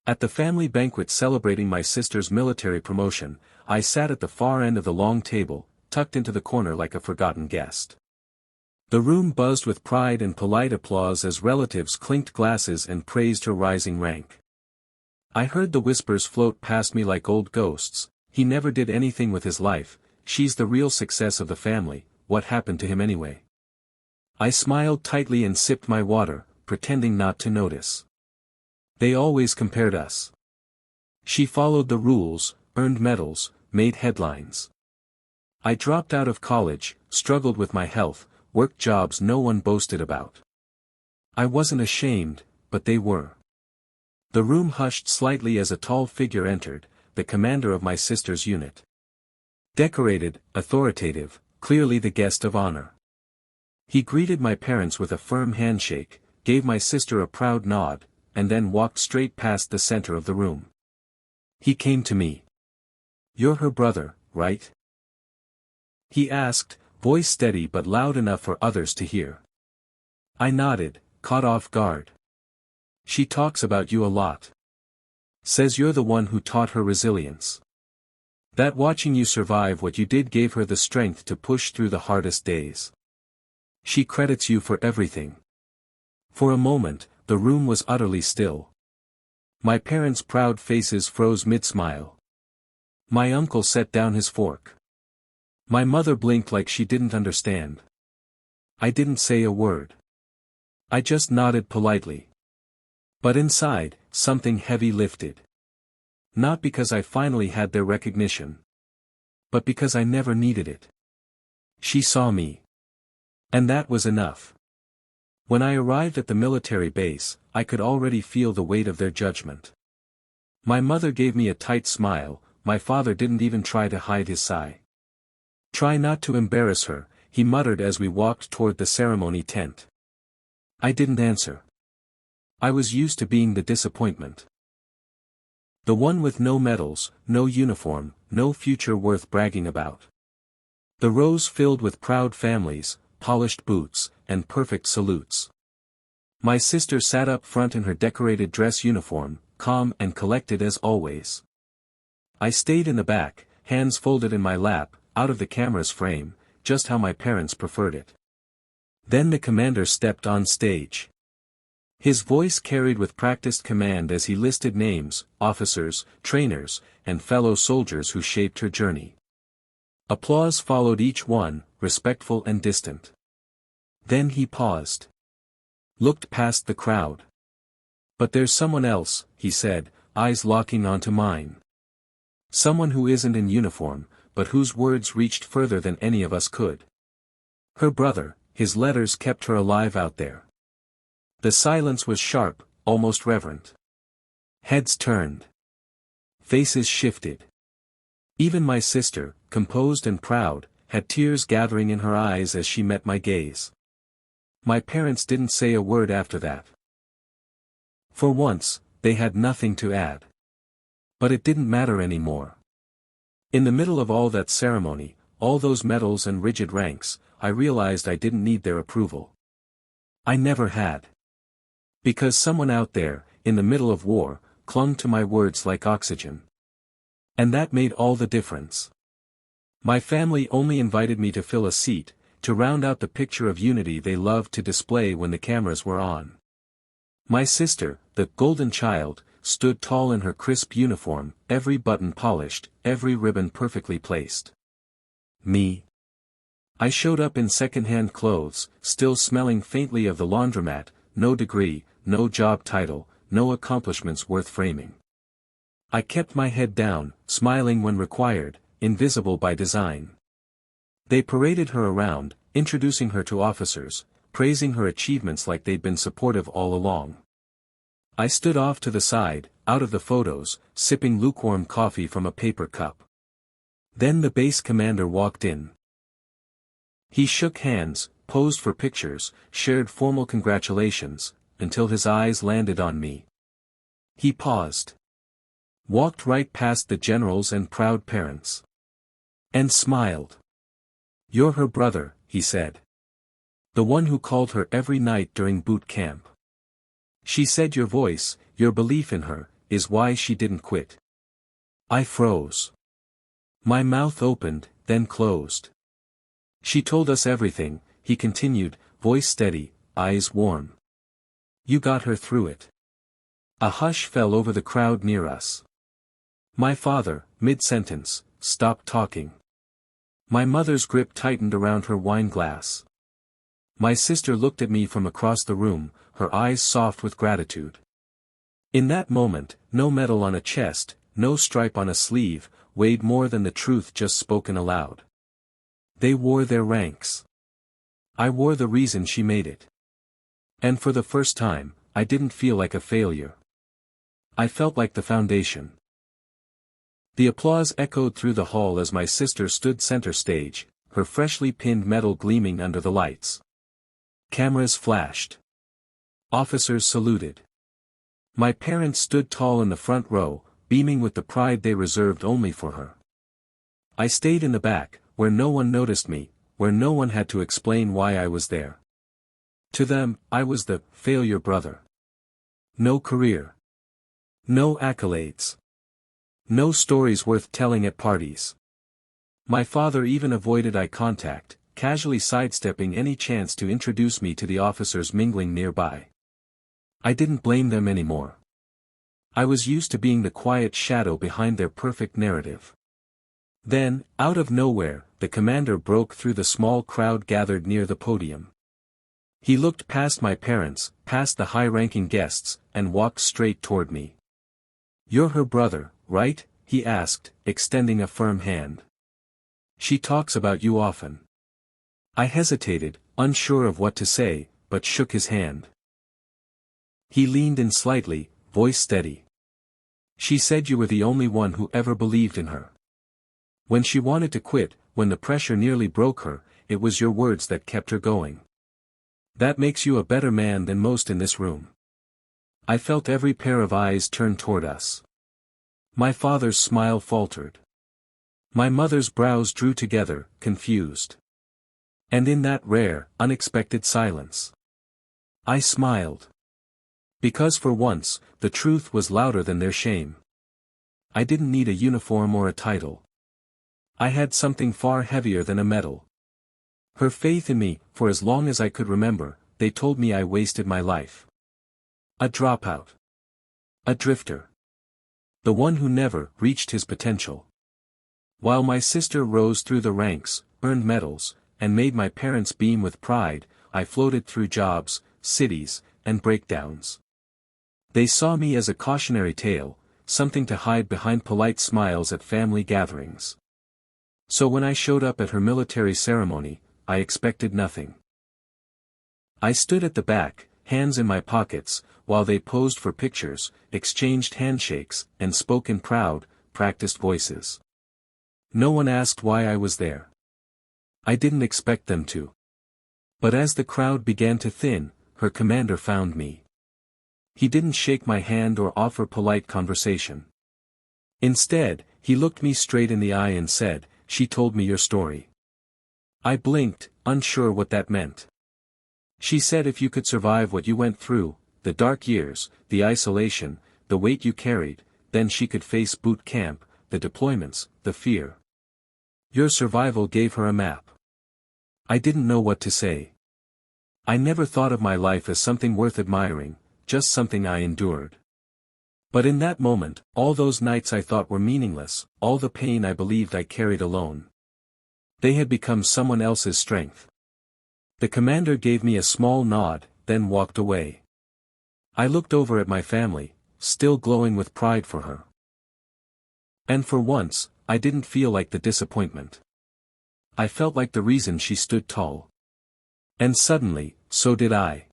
At the family banquet celebrating my sister's military promotion, I sat at the far end of the long table, tucked into the corner like a forgotten guest. The room buzzed with pride and polite applause as relatives clinked glasses and praised her rising rank. I heard the whispers float past me like old ghosts: "He never did anything with his life, she's the real success of the family, what happened to him anyway?" I smiled tightly and sipped my water, pretending not to notice. They always compared us. She followed the rules, earned medals, made headlines. I dropped out of college, struggled with my health, worked jobs no one boasted about. I wasn't ashamed, but they were. The room hushed slightly as a tall figure entered, the commander of my sister's unit. Decorated, authoritative, clearly the guest of honor. He greeted my parents with a firm handshake, gave my sister a proud nod, and then walked straight past the center of the room. He came to me. "You're her brother, right?" he asked, voice steady but loud enough for others to hear. I nodded, caught off guard. "She talks about you a lot. Says you're the one who taught her resilience. That watching you survive what you did gave her the strength to push through the hardest days. She credits you for everything." For a moment, the room was utterly still. My parents' proud faces froze mid-smile. My uncle set down his fork. My mother blinked like she didn't understand. I didn't say a word. I just nodded politely. But inside, something heavy lifted. Not because I finally had their recognition, but because I never needed it. She saw me. And that was enough. When I arrived at the military base, I could already feel the weight of their judgment. My mother gave me a tight smile, my father didn't even try to hide his sigh. "Try not to embarrass her," he muttered as we walked toward the ceremony tent. I didn't answer. I was used to being the disappointment. The one with no medals, no uniform, no future worth bragging about. The rows filled with proud families, polished boots, and perfect salutes. My sister sat up front in her decorated dress uniform, calm and collected as always. I stayed in the back, hands folded in my lap, out of the camera's frame, just how my parents preferred it. Then the commander stepped on stage. His voice carried with practiced command as he listed names, officers, trainers, and fellow soldiers who shaped her journey. Applause followed each one, respectful and distant. Then he paused. Looked past the crowd. "But there's someone else," he said, eyes locking onto mine. "Someone who isn't in uniform, but whose words reached further than any of us could. Her brother, his letters kept her alive out there." The silence was sharp, almost reverent. Heads turned. Faces shifted. Even my sister, composed and proud, had tears gathering in her eyes as she met my gaze. My parents didn't say a word after that. For once, they had nothing to add. But it didn't matter anymore. In the middle of all that ceremony, all those medals and rigid ranks, I realized I didn't need their approval. I never had. Because someone out there, in the middle of war, clung to my words like oxygen. And that made all the difference. My family only invited me to fill a seat, to round out the picture of unity they loved to display when the cameras were on. My sister, the golden child, stood tall in her crisp uniform, every button polished, every ribbon perfectly placed. Me. I showed up in second-hand clothes, still smelling faintly of the laundromat, no degree, no job title, no accomplishments worth framing. I kept my head down, smiling when required, invisible by design. They paraded her around, introducing her to officers, praising her achievements like they'd been supportive all along. I stood off to the side, out of the photos, sipping lukewarm coffee from a paper cup. Then the base commander walked in. He shook hands, posed for pictures, shared formal congratulations, until his eyes landed on me. He paused. Walked right past the generals and proud parents. And smiled. "You're her brother," he said. "The one who called her every night during boot camp. She said your voice, your belief in her, is why she didn't quit. I froze. My mouth opened, then closed. She told us everything, he continued, voice steady, eyes warm. You got her through it. A hush fell over the crowd near us. My father, mid-sentence, stopped talking. My mother's grip tightened around her wine glass. My sister looked at me from across the room, her eyes soft with gratitude. In that moment, no medal on a chest, no stripe on a sleeve, weighed more than the truth just spoken aloud. They wore their ranks. I wore the reason she made it. And for the first time, I didn't feel like a failure. I felt like the foundation. The applause echoed through the hall as my sister stood center stage, her freshly pinned medal gleaming under the lights. Cameras flashed. Officers saluted. My parents stood tall in the front row, beaming with the pride they reserved only for her. I stayed in the back, where no one noticed me, where no one had to explain why I was there. To them, I was the failure brother. No career. No accolades. No stories worth telling at parties. My father even avoided eye contact, casually sidestepping any chance to introduce me to the officers mingling nearby. I didn't blame them anymore. I was used to being the quiet shadow behind their perfect narrative. Then, out of nowhere, the commander broke through the small crowd gathered near the podium. He looked past my parents, past the high-ranking guests, and walked straight toward me. You're her brother, right? He asked, extending a firm hand. She talks about you often. I hesitated, unsure of what to say, but shook his hand. He leaned in slightly, voice steady. She said you were the only one who ever believed in her. When she wanted to quit, when the pressure nearly broke her, it was your words that kept her going. That makes you a better man than most in this room. I felt every pair of eyes turn toward us. My father's smile faltered. My mother's brows drew together, confused. And in that rare, unexpected silence, I smiled. Because for once, the truth was louder than their shame. I didn't need a uniform or a title. I had something far heavier than a medal. Her faith in me, for as long as I could remember, they told me I wasted my life. A dropout. A drifter. The one who never reached his potential. While my sister rose through the ranks, earned medals, and made my parents beam with pride, I floated through jobs, cities, and breakdowns. They saw me as a cautionary tale, something to hide behind polite smiles at family gatherings. So when I showed up at her military ceremony, I expected nothing. I stood at the back, hands in my pockets, while they posed for pictures, exchanged handshakes, and spoke in proud, practiced voices. No one asked why I was there. I didn't expect them to. But as the crowd began to thin, her commander found me. He didn't shake my hand or offer polite conversation. Instead, he looked me straight in the eye and said, "She told me your story." I blinked, unsure what that meant. She said if you could survive what you went through, the dark years, the isolation, the weight you carried, then she could face boot camp, the deployments, the fear. Your survival gave her a map. I didn't know what to say. I never thought of my life as something worth admiring, just something I endured. But in that moment, all those nights I thought were meaningless, all the pain I believed I carried alone, they had become someone else's strength. The commander gave me a small nod, then walked away. I looked over at my family, still glowing with pride for her. And for once, I didn't feel like the disappointment. I felt like the reason she stood tall. And suddenly, so did I.